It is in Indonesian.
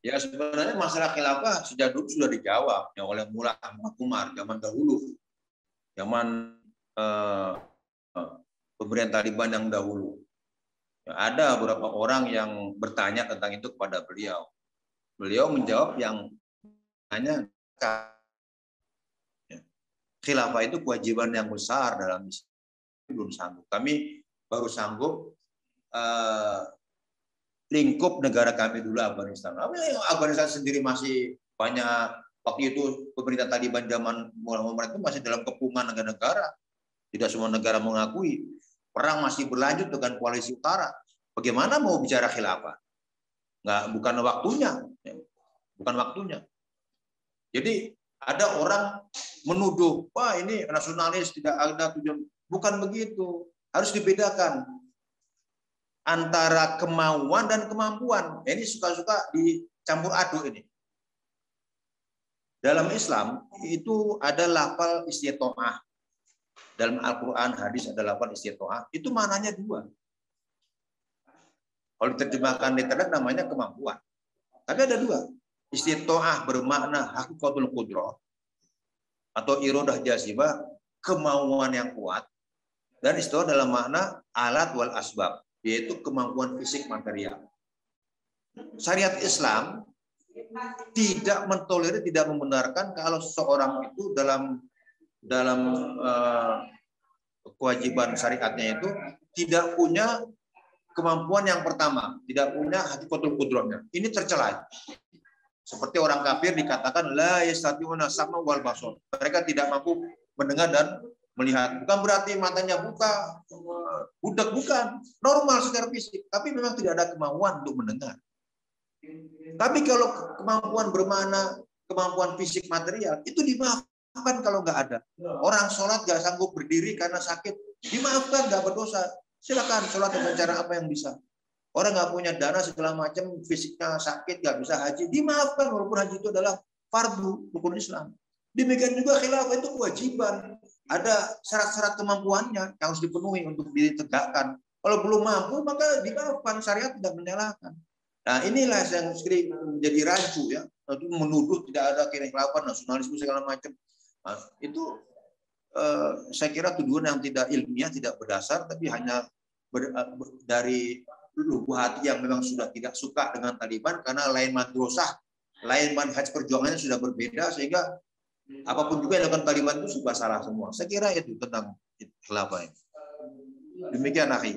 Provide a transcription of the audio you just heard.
Ya sebenarnya masalah khilafah sejak dulu sudah dijawab ya oleh Mullah Umar zaman dahulu, zaman pemerintahan Taliban yang dahulu. Ya, ada beberapa orang yang bertanya tentang itu kepada beliau. Beliau menjawab yang hanya khilafah itu kewajiban yang besar dalam Islam. Belum sanggup. Kami baru sanggup lingkup negara kami dulu Afghanistan. Afghanistan sendiri masih banyak, waktu itu pemerintah Taliban zaman Muhammad itu masih dalam kepungan negara-negara. Tidak semua negara mengakui. Perang masih berlanjut dengan koalisi utara. Bagaimana mau bicara khilafah? Bukan waktunya. Bukan waktunya. Jadi ada orang menuduh, wah ini nasionalis tidak ada tujuan. Bukan begitu. Harus dibedakan antara kemauan dan kemampuan. Ini suka-suka dicampur aduk ini. Dalam Islam itu ada lafal istitoah. Dalam Al-Quran, hadis ada lafal istitoah. Itu maknanya dua. Kalau diterjemahkan di internet namanya kemampuan. Tapi ada dua. Istitoah bermakna hakikatul qudrah atau iradah jazibah, kemauan yang kuat. Dan istitoah dalam makna alat wal asbab, yaitu kemampuan fisik material. Syariat Islam tidak mentolerir, tidak membenarkan kalau seseorang itu dalam kewajiban syariatnya itu tidak punya kemampuan yang pertama, tidak punya hakikatul qudrahnya. Ini tercela. Seperti orang kafir dikatakan la yastati'una sam'a wal basar. Mereka tidak mampu mendengar dan melihat. Bukan berarti matanya buka, budak, bukan. Normal secara fisik, tapi memang tidak ada kemauan untuk mendengar. Tapi kalau kemampuan bermana, kemampuan fisik material, itu dimaafkan kalau nggak ada. Orang sholat nggak sanggup berdiri karena sakit, dimaafkan, nggak berdosa. Silakan sholat dengan cara apa yang bisa. Orang nggak punya dana segala macam, fisiknya sakit, nggak bisa haji, dimaafkan walaupun haji itu adalah fardu rukun Islam. Demikian juga khilafah itu kewajiban. Ada syarat-syarat kemampuannya yang harus dipenuhi untuk ditegakkan. Kalau belum mampu maka dimaafkan, syariat tidak menyalahkan. Nah inilah yang sering menjadi rancu ya, itu menuduh tidak ada khilafah, nasionalisme segala macam. Nah, itu saya kira tuduhan yang tidak ilmiah, tidak berdasar, tapi hanya dari lubuk hati yang memang sudah tidak suka dengan Taliban karena lain madrasah, lain manhaj perjuangannya sudah berbeda sehingga apapun juga yang dilakukan Taliban itu sudah salah semua. Saya kira itu tentang khilafah. Demikian akhi.